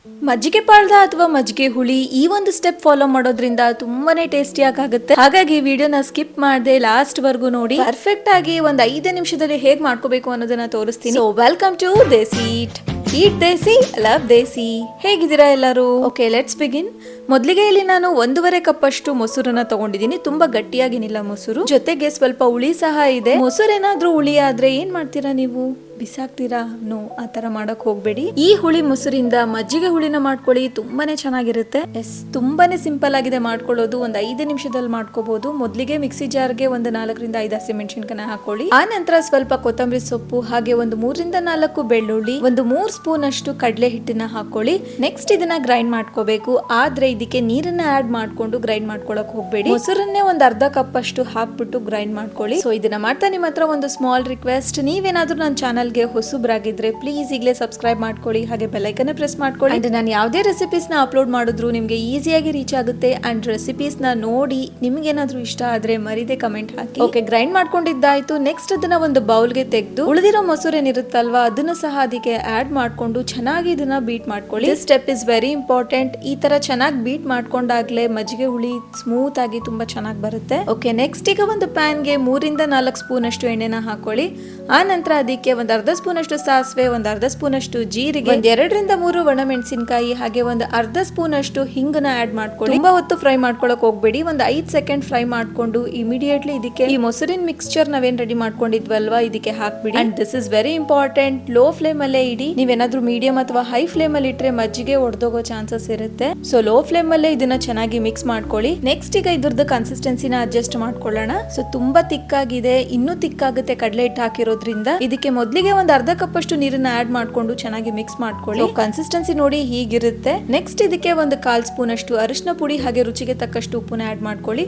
ಮಜ್ಜಿಗೆ ಪಾಳ್ದ ಅಥವಾ ಮಜ್ಜಿಗೆ ಹುಳಿ ಈ ಒಂದು ಸ್ಟೆಪ್ ಫಾಲೋ ಮಾಡೋದ್ರಿಂದ ತುಂಬಾನೇ ಟೇಸ್ಟಿಯಾಗಿ ಆಗುತ್ತೆ. ಹಾಗಾಗಿ ವಿಡಿಯೋನ ಸ್ಕಿಪ್ ಮಾಡದೆ ಲಾಸ್ಟ್ ವರ್ಗು ನೋಡಿ. ಪರ್ಫೆಕ್ಟ್ ಆಗಿ ಒಂದು 5 ನಿಮಿಷದಲ್ಲಿ ಹೇಗ್ ಮಾಡ್ಕೋಬೇಕು ಅನ್ನೋದನ್ನ ತೋರಿಸ್ತೀನಿ. So welcome to Desi eat Desi love Desi. ಹೇಗಿದ್ದೀರಾ ಎಲ್ಲರೂ? Okay, let's begin. ಮೊದಲಿಗೆ ಇಲ್ಲಿ ನಾನು 1.5 ಕಪ್ ಅಷ್ಟು ಮೊಸರನ್ನ ತಗೊಂಡಿದ್ದೀನಿ. ತುಂಬಾ ಗಟ್ಟಿಯಾಗಿನಿಲ್ಲ ಮೊಸರು, ಜೊತೆಗೆ ಸ್ವಲ್ಪ ಹುಳಿ ಸಹ ಇದೆ. ಮೊಸರೇನಾದ್ರೂ ಹುಳಿ ಆದ್ರೆ ಏನ್ ಮಾಡ್ತೀರಾ ನೀವು? ಬಿಸಾಕ್ತೀರಾ? ನೋ, ಆತರ ಮಾಡಕ್ ಹೋಗ್ಬೇಡಿ. ಈ ಹುಳಿ ಮೊಸರಿಂದ ಮಜ್ಜಿಗೆ ಹುಳಿನ ಮಾಡ್ಕೊಳ್ಳಿ, ತುಂಬಾನೇ ಚೆನ್ನಾಗಿರುತ್ತೆ. ತುಂಬಾನೇ ಸಿಂಪಲ್ ಆಗಿದೆ ಮಾಡ್ಕೊಳ್ಳೋದು. ಒಂದು 5 ನಿಮಿಷದಲ್ಲಿ ಮಾಡ್ಕೋಬಹುದು. ಮೊದಲಿಗೆ ಮಿಕ್ಸಿ ಜಾರ್ಗೆ ಒಂದು 4ರಿಂದ 5 ಹಸಿಮೆಣಸಿನಕಾಯಿ ಹಾಕೊಳ್ಳಿ. ಆ ನಂತರ ಸ್ವಲ್ಪ ಕೊತ್ತಂಬರಿ ಸೊಪ್ಪು, ಹಾಗೆ ಒಂದು 3ರಿಂದ 4 ಬೆಳ್ಳುಳ್ಳಿ, ಒಂದು 3 ಸ್ಪೂನ್ ಅಷ್ಟು ಕಡಲೆ ಹಿಟ್ಟನ್ನ ಹಾಕೊಳ್ಳಿ. ನೆಕ್ಸ್ಟ್ ಇದನ್ನ ಗ್ರೈಂಡ್ ಮಾಡ್ಕೋಬೇಕು. ಆದ್ರೆ ಇದಕ್ಕೆ ನೀರನ್ನ ಆಡ್ ಮಾಡ್ಕೊಂಡು ಗ್ರೈಂಡ್ ಮಾಡ್ಕೊಳಕ್ ಹೋಗ್ಬೇಡಿ. ಮೊಸರನ್ನೇ ಒಂದು ಅರ್ಧ ಕಪ್ ಅಷ್ಟು ಹಾಕ್ಬಿಟ್ಟು ಗ್ರೈಂಡ್ ಮಾಡ್ಕೊಳ್ಳಿ. ಸೊ ಇದನ್ನ ಮಾಡ್ತಾ ನಿಮ್ಮ ಹತ್ರ ಒಂದು ಸ್ಮಾಲ್ ರಿಕ್ವೆಸ್ಟ್, ನೀವೇನಾದ್ರೂ ನನ್ನ ಚಾನಲ್ಗೆ ಹೊಸಬ್ರಾಗಿದ್ರೆ ಪ್ಲೀಸ್ ಈಗಲೇ ಸಬ್ಸ್ಕ್ರೈಬ್ ಮಾಡ್ಕೊಳ್ಳಿ, ಹಾಗೆ ಬೆಲ್ ಐಕನ್ ಪ್ರೆಸ್ ಮಾಡ್ಕೊಳ್ಳಿ. ಅಂಡ್ ನಾನು ಯಾವುದೇ ರೆಸಿಪೀಸ್ ನ ಅಪ್ಲೋಡ್ ಮಾಡಿದ್ರು ನಿಮ್ಗೆ ಈಸಿಯಾಗಿ ರೀಚ್ ಆಗುತ್ತೆ. ಅಂಡ್ ರೆಸಿಪೀಸ್ ನ ನೋಡಿ ನಿಮ್ಗೆ ಏನಾದ್ರೂ ಇಷ್ಟ ಆದ್ರೆ ಮರಿದೆ ಕಮೆಂಟ್ ಹಾಕಿ. ಓಕೆ, ಗ್ರೈಂಡ್ ಮಾಡ್ಕೊಂಡಿದ್ದಾಯ್ತು. ನೆಕ್ಸ್ಟ್ ಅದನ್ನ ಒಂದು ಬೌಲ್ಗೆ ತೆಗೆದು ಉಳಿದಿರೋ ಮೊಸರು ಏನಿರುತ್ತಲ್ವಾ ಅದನ್ನ ಸಹ ಅದಕ್ಕೆ ಆಡ್ ಮಾಡ್ಕೊಂಡು ಚೆನ್ನಾಗಿ ಇದನ್ನ ಬೀಟ್ ಮಾಡ್ಕೊಳ್ಳಿ. This step is very important. ಈ ತರ ಚೆನ್ನಾಗಿ ಬೀಟ್ ಮಾಡ್ಕೊಂಡಾಗ್ಲೇ ಮಜ್ಜಿಗೆ ಹುಳಿ ಸ್ಮೂತ್ ಆಗಿ ತುಂಬಾ ಚೆನ್ನಾಗಿ ಬರುತ್ತೆ. ಓಕೆ, ನೆಕ್ಸ್ಟ್ ಈಗ ಒಂದು ಪ್ಯಾನ್ಗೆ 3ರಿಂದ 4 ಸ್ಪೂನ್ ಅಷ್ಟು ಎಣ್ಣೆನ ಹಾಕೊಳ್ಳಿ. ಆ ನಂತರ ಅದಕ್ಕೆ ಒಂದು ಅರ್ಧ ಸ್ಪೂನ್ ಅಷ್ಟು ಸಾಸಿವೆ, ಒಂದು ಅರ್ಧ ಸ್ಪೂನ್ ಅಷ್ಟು ಜೀರಿಗೆ, 2ರಿಂದ 3 ಒಣಮೆಣಸಿನಕಾಯಿ, ಹಾಗೆ ಒಂದು ಅರ್ಧ ಸ್ಪೂನ್ ಅಷ್ಟು ಹಿಂಗನ್ನ ಆಡ್ ಮಾಡ್ಕೊಳ್ಳಿ. ತುಂಬಾ ಹೊತ್ತು ಫ್ರೈ ಮಾಡ್ಕೊಳಕ್ ಹೋಗ್ಬೇಡಿ. ಒಂದು 5 ಸೆಕೆಂಡ್ ಫ್ರೈ ಮಾಡ್ಕೊಂಡು ಇಮಿಡಿಯೇಟ್ಲಿ ಇದಕ್ಕೆ ಈ ಮೊಸರಿನ ಮಿಕ್ಸ್ಚರ್ ನಾವೇನ್ ರೆಡಿ ಮಾಡ್ಕೊಂಡಿದ್ವಲ್ವಾ ಇದಕ್ಕೆ ಹಾಕ್ಬಿಡಿ. And this is very important. Low flame ಅಲ್ಲೇ ಇಡಿ. ನೀವೇನಾದ್ರೂ ಮೀಡಿಯಂ ಅಥವಾ ಹೈ ಫ್ಲೇಮ್ ಅಲ್ಲಿ ಇಟ್ರೆ ಮಜ್ಜಿಗೆ ಒಡೆದೋಗೋ ಚಾನ್ಸಸ್ ಇರುತ್ತೆ. ಸೊ ಲೋ ಫ್ಲೇಮ್ ಅಲ್ಲೇ ಇದನ್ನ ಚೆನ್ನಾಗಿ ಮಿಕ್ಸ್ ಮಾಡ್ಕೊಳ್ಳಿ. ನೆಕ್ಸ್ಟ್ ಈಗ ಇದ್ರದ್ದು ಕನ್ಸಿಸ್ಟೆನ್ಸಿನ ಅಡ್ಜಸ್ಟ್ ಮಾಡ್ಕೊಳ್ಳೋಣ. ಸೊ ತುಂಬಾ ತಿಕ್ಕಾಗಿದೆ, ಇನ್ನೂ ತಿಕ್ಕಾಗುತ್ತೆ ಕಡಲೆ ಹಿಟ್ಟು ಹಾಕಿರೋದ್ರಿಂದ. ಇದಕ್ಕೆ ಮೊದಲಿಗೆ ಒಂದು ಅರ್ಧ ಕಪ್ ಅಷ್ಟು ನೀರನ್ನ ಆಡ್ ಮಾಡ್ಕೊಂಡು ಚೆನ್ನಾಗಿ ಮಿಕ್ಸ್ ಮಾಡ್ಕೊಳ್ಳಿ. ಕನ್ಸಿಸ್ಟೆನ್ಸಿ ನೋಡಿ ಹೀಗಿರುತ್ತೆ. ನೆಕ್ಸ್ಟ್ ಇದಕ್ಕೆ ಒಂದು 1/4 ಸ್ಪೂನ್ ಅಷ್ಟು ಅರಿಶಿನ ಪುಡಿ, ಹಾಗೆ ರುಚಿಗೆ ತಕ್ಕಷ್ಟು ಉಪ್ಪನ್ನ ಆಡ್ ಮಾಡ್ಕೊಳ್ಳಿ.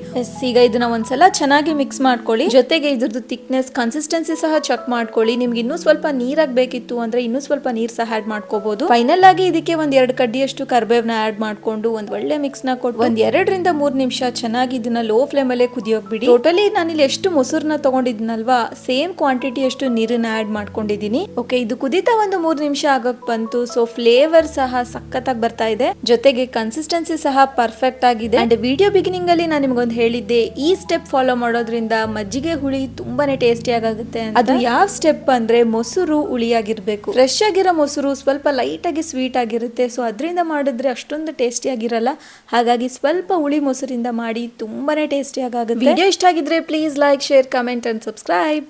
ಈಗ ಇದನ್ನ ಒಂದ್ಸಲ ಚೆನ್ನಾಗಿ ಮಿಕ್ಸ್ ಮಾಡ್ಕೊಳ್ಳಿ. ಜೊತೆಗೆ ಇದ್ರದ್ದು ಥಿಕ್ನೆಸ್ ಕನ್ಸಿಸ್ಟೆನ್ಸಿ ಸಹ ಚೆಕ್ ಮಾಡ್ಕೊಳ್ಳಿ. ನಿಮ್ಗೆ ಇನ್ನೂ ಸ್ವಲ್ಪ ನೀರಾಗಬೇಕಿತ್ತು ಅಂದ್ರೆ ಇನ್ನೂ ಸ್ವಲ್ಪ ನೀರ್ ಸಹ ಆಡ್ ಮಾಡ್ಕೋಬಹುದು. ಫೈನಲ್ ಆಗಿ ಇದಕ್ಕೆ ಒಂದ್ 2 ಕಡ್ಡಿಯಷ್ಟು ಕರ್ಬೇವ್ನ ಆಡ್ ಮಾಡ್ಕೊಂಡು ಒಂದ್ ಒಳ್ಳೆ ಮಿಕ್ಸ್ ನ ಕೊಟ್ಟು ಒಂದ್ 2ರಿಂದ 3 ನಿಮಿಷ ಚೆನ್ನಾಗಿ ಇದನ್ನ ಲೋ ಫ್ಲೇಮ್ ಅಲ್ಲೇ ಕುದಿಯೋಕ್ ಬಿಡಿ. ಟೋಟಲಿ ನಾನಿಲ್ಲಿ ಎಷ್ಟು ಮೊಸರನ್ನ ತಗೊಂಡಿದ್ನಲ್ವಾ ಸೇಮ್ ಕ್ವಾಂಟಿಟಿ ಅಷ್ಟು ನೀರನ್ನ ಆಡ್ ಮಾಡ್ಕೊಂಡಿದೀನಿ. ಓಕೆ, ಇದು ಕುದಿತಾ ಒಂದು 3 ನಿಮಿಷ ಆಗಕ್ ಬಂತು. ಸೊ ಫ್ಲೇವರ್ ಸಹ ಸಖತ್ತಾಗಿ ಬರ್ತಾ ಇದೆ, ಜೊತೆಗೆ ಕನ್ಸಿಸ್ಟೆನ್ಸಿ ಸಹ ಪರ್ಫೆಕ್ಟ್ ಆಗಿದೆ. ಅಂಡ್ ವಿಡಿಯೋ ಬಿಗಿನಿಂಗ್ ಅಲ್ಲಿ ನಾನು ನಿಮ್ಗೊಂದು ಹೇಳಿದ್ದೆ, ಈ ಸ್ಟೆಪ್ ಫಾಲೋ ಮಾಡೋದ್ರಿಂದ ಮಜ್ಜಿಗೆ ಹುಳಿ ತುಂಬಾನೇ ಟೇಸ್ಟಿ ಆಗುತ್ತೆ. ಅದು ಯಾವ ಸ್ಟೆಪ್ ಅಂದ್ರೆ ಮೊಸರು ಹುಳಿಯಾಗಿರ್ಬೇಕು. ಫ್ರೆಶ್ ಆಗಿರೋ ಮೊಸರು ಸ್ವಲ್ಪ ಲೈಟ್ ಆಗಿ ಸ್ವೀಟ್ ಆಗಿರುತ್ತೆ. ಸೊ ಅದರಿಂದ ಮಾಡಿದ್ರೆ ಅಷ್ಟೊಂದು ಟೇಸ್ಟಿ ಆಗಿರಲ್ಲ. ಹಾಗಾಗಿ ಸ್ವಲ್ಪ ಹುಳಿ ಮೊಸರಿಂದ ಮಾಡಿ ತುಂಬಾನೇ ಟೇಸ್ಟಿ ಆಗುತ್ತೆ. ವಿಡಿಯೋ ಇಷ್ಟ ಆಗಿದ್ರೆ please like, share, comment and subscribe.